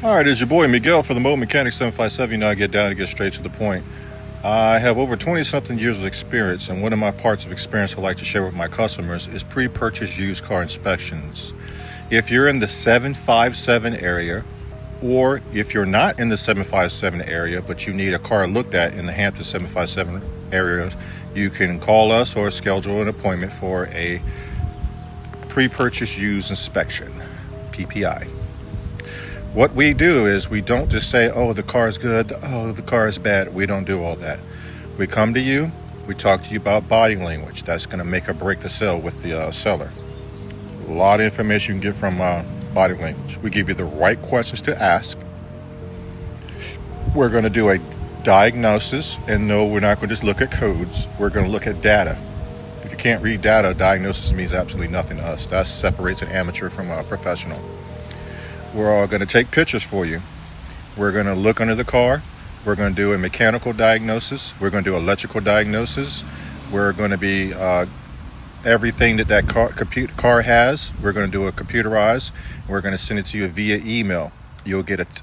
All right, it's your boy Miguel for the Mobile Mechanic 757. You know, I get down and get straight to the point. I have over 20-something years of experience, and one of my parts of experience I like to share with my customers is pre-purchase used car inspections. If you're in the 757 area, or if you're not in the 757 area, but you need a car looked at in the Hampton 757 areas, you can call us or schedule an appointment for a pre-purchase used inspection, PPI. What we do is we don't just say, oh, the car is good, oh, the car is bad. We don't do all that. We come to you, we talk to you about body language. That's going to make or break the sale with the seller. A lot of information you can get from body language. We give you the right questions to ask. We're going to do a diagnosis, and no, we're not going to just look at codes. We're going to look at data. If you can't read data, diagnosis means absolutely nothing to us. That separates an amateur from a professional. We're all going to take pictures for you. We're going to look under the car. We're going to do a mechanical diagnosis. We're going to do electrical diagnosis. We're going to be everything that car has. We're going to do a computerized. We're going to send it to you via email. You'll get it,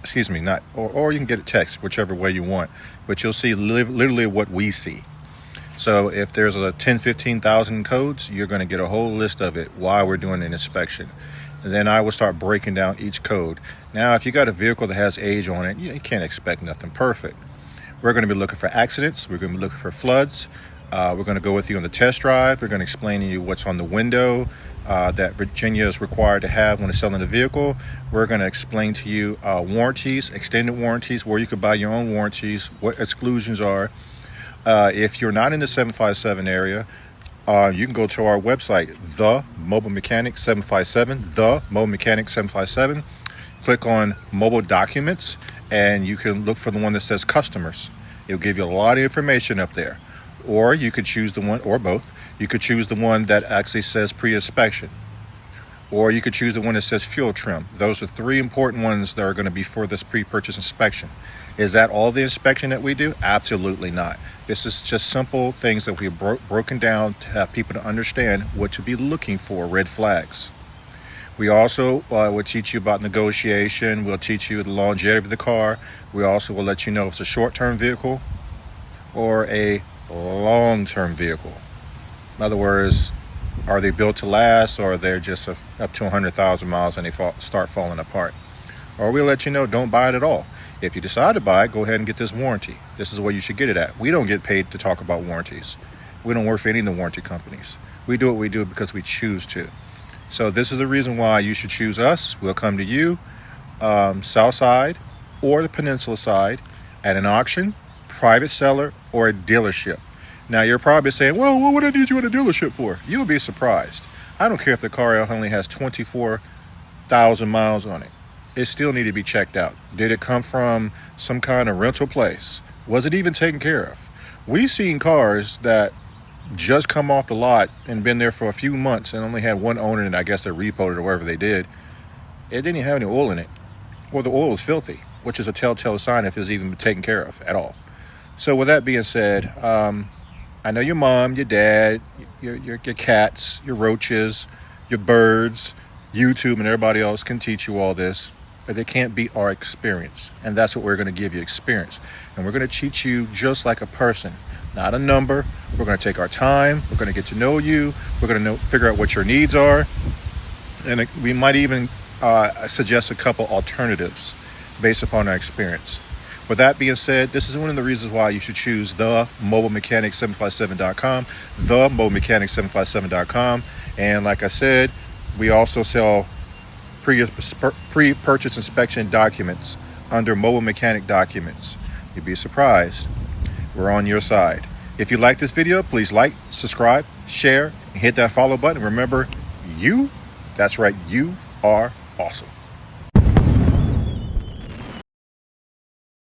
or you can get a text, whichever way you want. But you'll see literally what we see. So if there's a 15,000 codes, you're going to get a whole list of it while we're doing an inspection. And then I will start breaking down each code. Now, if you got a vehicle that has age on it, you can't expect nothing perfect. We're going to be looking for accidents. We're going to be looking for floods. We're going to go with you on the test drive. We're going to explain to you what's on the window that Virginia is required to have when it's selling a vehicle. We're going to explain to you warranties, extended warranties, where you could buy your own warranties, what exclusions are. If you're not in the 757 area, you can go to our website, the Mobile Mechanic 757, the Mobile Mechanic 757. Click on Mobile Documents, and you can look for the one that says Customers. It'll give you a lot of information up there. Or you could choose the one, or both. You could choose the one that actually says Pre-Inspection. Or you could choose the one that says Fuel Trim. Those are three important ones that are going to be for this pre-purchase inspection. Is that all the inspection that we do? Absolutely not. This is just simple things that we've broken down to have people to understand what to be looking for, red flags. We also will teach you about negotiation. We'll teach you the longevity of the car. We also will let you know if it's a short-term vehicle or a long-term vehicle. In other words, are they built to last, or they're just up to 100,000 miles and they start falling apart? Or we'll let you know, don't buy it at all. If you decide to buy it, go ahead and get this warranty. This is where you should get it at. We don't get paid to talk about warranties. We don't work for any of the warranty companies. We do what we do because we choose to. So this is the reason why you should choose us. We'll come to you, south side or the peninsula side, at an auction, private seller, or a dealership. Now you're probably saying, well, what would I need you at a dealership for? You'll be surprised. I don't care if the car only has 24,000 miles on it. It still need to be checked out. Did it come from some kind of rental place? Was it even taken care of? We've seen cars that just come off the lot and been there for a few months and only had one owner, and I guess they repoed it or whatever they did. It didn't even have any oil in it, or the oil was filthy, which is a telltale sign if it's even been taken care of at all. So with that being said, I know your mom, your dad, your cats, your roaches, your birds, YouTube, and everybody else can teach you all this, but they can't beat our experience. And that's what we're going to give you, experience. And we're going to teach you just like a person, not a number. We're going to take our time. We're going to get to know you. We're going to figure out what your needs are. And we might even suggest a couple alternatives based upon our experience. With that being said, this is one of the reasons why you should choose the mobilemechanic757.com, the mobilemechanic757.com. And like I said, we also sell pre-purchase inspection documents under Mobile Mechanic Documents. You'd be surprised. We're on your side. If you like this video, please like, subscribe, share, and hit that follow button. Remember, that's right, you are awesome.